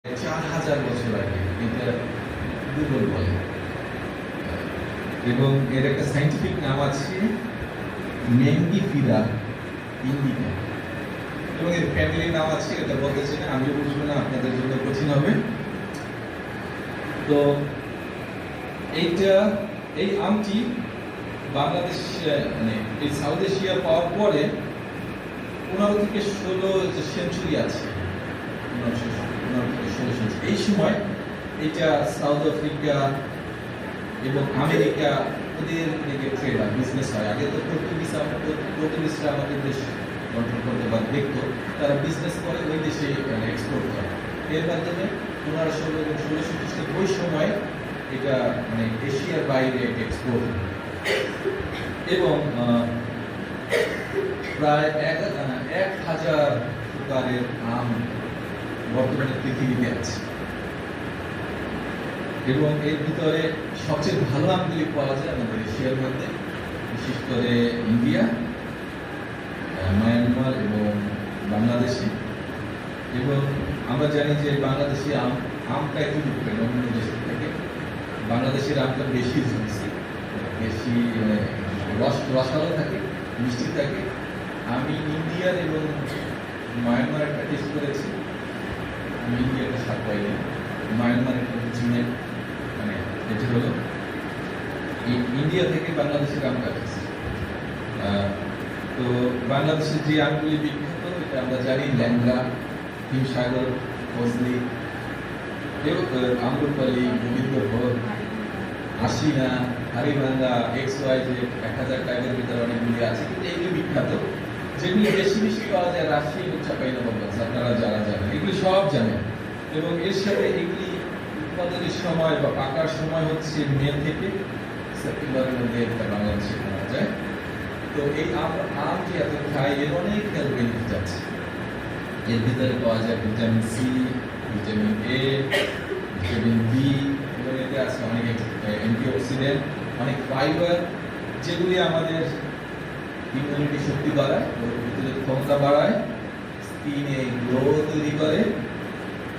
4000 বছর আগে এটা গুগল বলে এবং এর একটা সাইন্টিফিক নাম আছে ম্যাঙ্গিফিরা ইন্ডিকা এবং এর ফ্যামিলি নাম আছে, এটা বলতেছি না, আমিও বুঝবো না, আপনাদের জন্য কঠিন হবে। তো এই আমটি বাংলাদেশ মানে এই সাউথ এশিয়া পাওয়ার পরে 15 থেকে 16 সেঞ্চুরি আছে, 15 থেকে 16 সেঞ্চুরি। এই সময় এটা সাউথ আফ্রিকা এবং আমেরিকা ওদের দিকে ট্রেড হয়, বিজনেস হয়। আগে তো পর্তুগিজরা আমাদের দেশ কন্ট্রোল করতে বা দেখতো, তারা বিজনেস করে ওই দেশে এক্সপোর্ট করে। এর মাধ্যমে 1516 এবং 1600 খ্রিস্টাব্দে ওই সময় এটা মানে এশিয়ার বাইরে এক্সপোর্ট এবং প্রায় 1000 প্রকারের আম বর্তমানে পৃথিবীতে আছে এবং এর ভিতরে সবচেয়ে ভালো আমগুলি পাওয়া যায় আমাদের এশিয়ার মধ্যে, বিশেষ করে ইন্ডিয়া, মায়ানমার এবং বাংলাদেশে। এবং আমরা জানি যে বাংলাদেশি আমটা একটু ডিফারেন্ট অন্য দেশের থেকে। বাংলাদেশের আমটা বেশি জুসি, বেশি রসালো থাকে, মিষ্টি থাকে। আমি ইন্ডিয়ার এবং মায়ানমারেরটা টেস্ট করেছি, আমি ইন্ডিয়াটা স্বাদ পাইনি, মায়ানমারের চীনের মানে এটি হলো ইন্ডিয়া থেকে বাংলাদেশের আম কাটছে। তো বাংলাদেশের যে আমগুলি বিখ্যাত এটা আমরা জানি, ল্যাংড়া, হিমসাগর, ফজলি, আম্রপালি, গোবিন্দভোগ, আশিনা, হারিভাঙ্গা, XYZ, 1000 টাইপের ভিতরে অনেকগুলি আছে, কিন্তু এগুলি বিখ্যাত। যেগুলি বেশি বেশি পাওয়া যায় রাজশাহী এবং চাঁপাইনবাবগঞ্জ, আপনারা যারা জানেন এগুলি সব জানেন। এবং এর সাথে এগুলি উৎপাদনের সময় বা পাকার সময় হচ্ছে মে থেকে সেপ্টেম্বরের মধ্যে এটা বাংলাদেশে পাওয়া যায়। তো এই আম যে এত খাই এর অনেক হেলথ বেনিফিট আছে। এর ভিতরে পাওয়া যায় vitamin C, vitamin A, vitamin B এবং এতে আছে অনেক অ্যান্টিঅক্সিডেন্ট, অনেক ফাইবার, যেগুলি আমাদের ইমিউনিটি শক্তি বাড়ায়, রোগ প্রতিরোধ ক্ষমতা বাড়ায়, স্কিনে গ্লো তৈরি করে,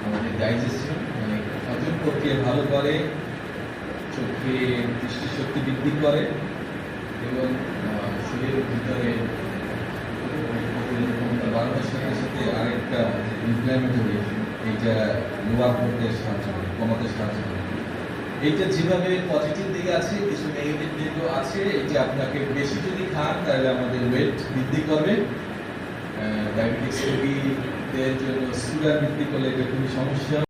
আমাদের ডাইজেশন মানে হজম প্রক্রিয়া ভালো করে, চোখে দৃষ্টিশক্তি বৃদ্ধি করে এবং শরীরের ভিতরে ক্ষমতা বাড়ানোর সাথে সাথে আরেকটা ইনফ্ল্যামেটরি এইটা লোয়ার করতে সাহায্য করে, কমাতে সাহায্য করে। এইটা যেভাবে পজিটিভ দিকে আছে, কিছু নেগেটিভ দিকও আছে। এইটা আপনাকে বেশি যদি খান তাহলে আমাদের ওয়েট বৃদ্ধি করবে, ডায়াবেটিক্স রোগীদের জন্য সুগার বৃদ্ধি করলে এটা খুবই সমস্যা।